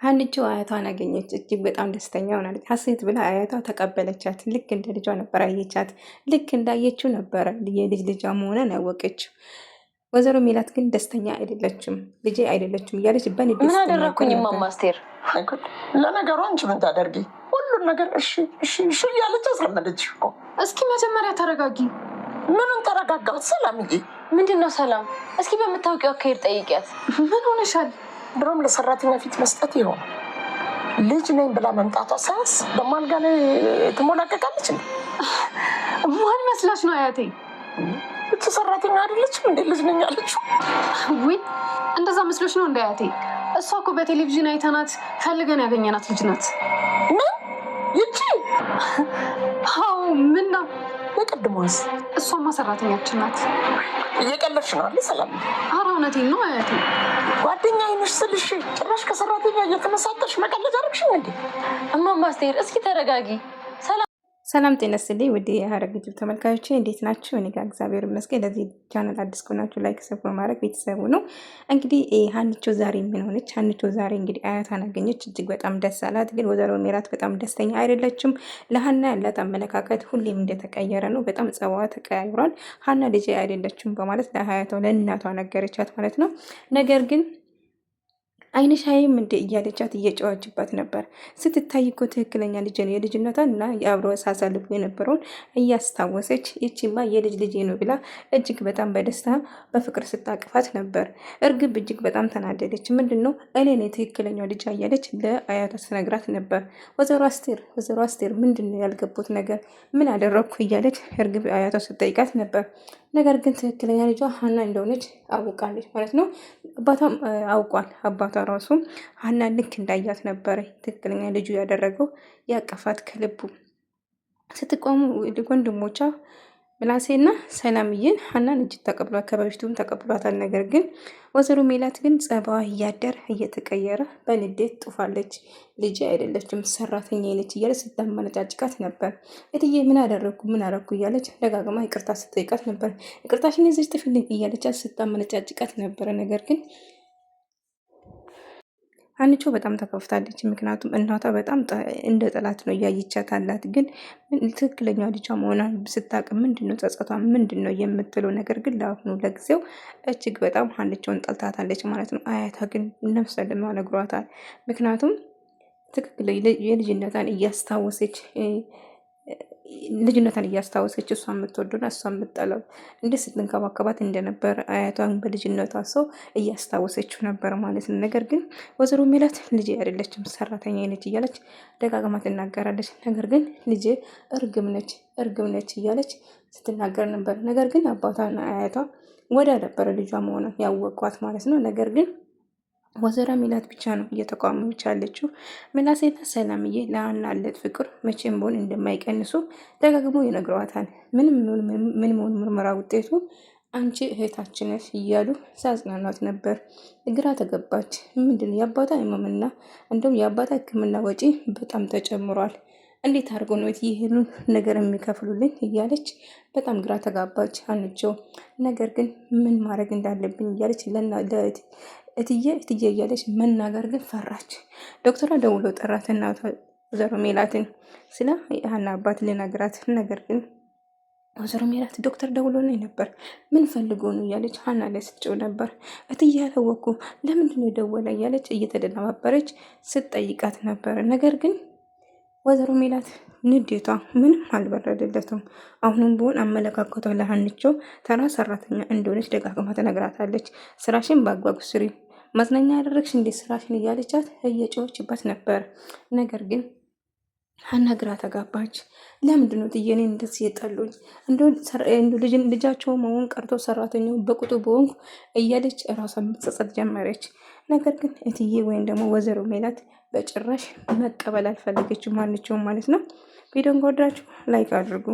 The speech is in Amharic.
ሀንቾ አያቷን አገኘች። እጅግ በጣም ደስተኛ ሆናለች። ሀሴት ብላ አያቷ ተቀበለቻት። ልክ እንደ ልጇ ነበር አየቻት። ልክ እንዳየችው ነበረ የልጅ ልጇ መሆኗን ያወቀችው። ወይዘሮ ሜላት ግን ደስተኛ አይደለችም። ልጄ አይደለችም እያለች በንዴት ምን አደረግኩኝ እማማ አስቴር? ለነገሩ አንቺ ምን ታደርጊ? ሁሉን ነገር እሺ እሺ እሺ እያለች አስለመደች እኮ። እስኪ መጀመሪያ ተረጋጊ። ምንም ተረጋጋት ሰላምዬ? ምንድን ነው ሰላም? እስኪ በምታውቂው አካሄድ ጠይቂያት። ምን ሆነሻል? ድሮም ለሰራተኛ ፊት መስጠት ይሆን ልጅ ነኝ ብላ መምጣቷ ሳያንስ በማልጋ ላይ ትሞላቀቃለች እንዴ? ማን መስላሽ ነው አያቴ? እቺ ሰራተኛ አይደለችም እንዴ ልጅ ነኝ አለችው? ውይ እንደዛ መስሎሽ ነው እንደ አያቴ? እሷ እኮ በቴሌቪዥን አይተናት ፈልገን ያገኘናት ልጅ ናት። ምን ይቺ? አዎ ምን ነው የቅድሟስ? እሷማ ሰራተኛችን ናት። እየቀለድሽ ነው አለ ሰላም? ኧረ እውነቴን ነው አያቴ። ጓደኛ አይነሽ ስልሽ ጭራሽ ከሰራተኛ እየተመሳጠርሽ መቀለድ አደረግሽኝ እንዴ? እማማ አስቴር እስኪ ተረጋጊ። ሰላም ጤና ይስጥልኝ ውድ የሀረግ ዩቲዩብ ተመልካዮች እንዴት ናችሁ? እኔ ጋር እግዚአብሔር ይመስገን። ለዚህ ቻናል አዲስ ከሆናችሁ ላይክ፣ ሰብ በማድረግ ቤተሰቡ ነው። እንግዲህ ሀንቾ ዛሬ ምን ሆነች? ሀንቾ ዛሬ እንግዲህ አያቷን አገኘች። እጅግ በጣም ደስ አላት። ግን ወይዘሮ ሜላት በጣም ደስተኛ አይደለችም። ለሀና ያላት አመለካከት ሁሌም እንደተቀየረ ነው። በጣም ጸባዋ ተቀያይሯል። ሀና ልጅ አይደለችም በማለት ለሀያቷ ለእናቷ ነገረቻት ማለት ነው። ነገር ግን አይንሻይም እንደ እያለቻት እየጨዋችባት ነበር። ስትታይ እኮ ትክክለኛ ልጅ ነው የልጅነቷን እና የአብሮ ሳሳልፉ የነበረውን እያስታወሰች ይቺማ የልጅ ልጅ ነው ብላ እጅግ በጣም በደስታ በፍቅር ስታቅፋት ነበር። እርግብ እጅግ በጣም ተናደደች። ምንድን ነው እኔ ነኝ ትክክለኛው ልጅ እያለች ለአያቷ ስትነግራት ነበር። ወይዘሮ አስቴር ምንድን ነው ያልገቡት ነገር ምን አደረግኩ እያለች እርግብ አያቷ ስትጠይቃት ነበር። ነገር ግን ትክክለኛ ልጇ ሀና እንደሆነች አውቃለች ማለት ነው። አባቷም አውቋል። አባቷ ራሱ ሀና ልክ እንዳያት ነበረ ትክክለኛ ልጁ ያደረገው ያቀፋት ከልቡ። ስትቆሙ ወንድሞቿ ምላሴና ሰላምዬን ሀናን እጅግ ተቀብሏት ከበፊቱም ተቀብሏታል። ነገር ግን ወይዘሮ ሜላት ግን ጸባዋ እያደር እየተቀየረ በንዴት ጡፋለች። ልጅ አይደለችም ሰራተኛ ነች እያለች ስታመነጫጭቃት ነበር። እትዬ ምን አደረግኩ እያለች ደጋግማ ይቅርታ ስትጠይቃት ነበር። ይቅርታሽን ይዘሽ ጥፊልኝ እያለች ስታመነጫጭቃት ነበረ። ነገር ግን ሀንቾ በጣም ተከፍታለች። ምክንያቱም እናቷ በጣም እንደ ጠላት ነው እያየቻት አላት። ግን ትክክለኛ ልጇ መሆኗን ስታውቅ ምንድነው ጸጸቷ ምንድነው የምትለው ነገር ግን ለአሁኑ ለጊዜው እጅግ በጣም ሀንቾን ጠልታታለች ማለት ነው። አያቷ ግን ነፍሰ ልማ ነግሯታል። ምክንያቱም ትክክል የልጅነቷን እያስታወሰች እሷ የምትወደውና እሷ የምትጠላው እንዴት ስትንከባከባት እንደነበር አያቷን በልጅነቷ ሰው እያስታወሰችው ነበር ማለት ነው። ነገር ግን ወይዘሮ ሜላት ልጅ አይደለችም ሰራተኛ ነች እያለች ደጋግማ ትናገራለች። ነገር ግን ልጅ እርግብ ነች እያለች ስትናገር ነበር። ነገር ግን አባቷና አያቷ ወደ ነበረ ልጇ መሆኗን ያወቋት ማለት ነው። ነገር ግን ወይዘሮ ሜላት ብቻ ነው እየተቃወመች ያለችው። ምላሴና ሰላምዬ ለሀና ያላት ፍቅር መቼም ቢሆን እንደማይቀንሱ ደጋግሞ ይነግሯታል። ምንም ምርመራ ውጤቱ አንቺ እህታችን ነሽ እያሉ ሲያጽናኗት ነበር። ግራ ተገባች። ምንድነው የአባታ ህመምና እንደውም የአባታ ሕክምና ወጪ በጣም ተጨምሯል። እንዴት አድርጎ ነው ይህን ነገር የሚከፍሉልኝ እያለች በጣም ግራ ተጋባች ሀንቾ። ነገር ግን ምን ማድረግ እንዳለብኝ እያለች እትዬ እያለች መናገር ግን ፈራች። ዶክተሯ ደውሎ ጠራት እናቷ ወይዘሮ ሜላትን ስለ ሀና አባት ልነግራት። ነገር ግን ወይዘሮ ሜላት ዶክተር ደውሎ ነው ነበር ምን ፈልጎ ነው እያለች ሀና ላይ ስትጮህ ነበር። እትዬ ያላወኩ ለምንድነው የደወለ እያለች እየተደናባበረች ስትጠይቃት ነበር። ነገር ግን ወይዘሮ ሜላት ንዴቷ ምንም አልበረደለትም። አሁንም ቢሆን አመለካከቷ ለሀንቾ ተራ ሰራተኛ እንደሆነች ደጋግማ ትነግራታለች። ስራሽን በአግባቡ ስሪ፣ መዝናኛ ያደረግሽ እንዴት ስራሽን እያለቻት እየጮችበት ነበር። ነገር ግን ሀና ግራ ተጋባች። ለምንድነው ጥየኔ እንደዚህ የጠሉኝ? ልጃቸው መሆን ቀርቶ ሰራተኛው በቁጡ በሆንኩ እያለች እራሷን መጸጸት ጀመረች። ነገር ግን እትዬ ወይም ደግሞ ወይዘሮ ሜላት በጭራሽ መቀበል አልፈለገችም ሀንቾን ማለት ነው። ቪዲዮን ከወደዳችሁ ላይክ አድርጉ።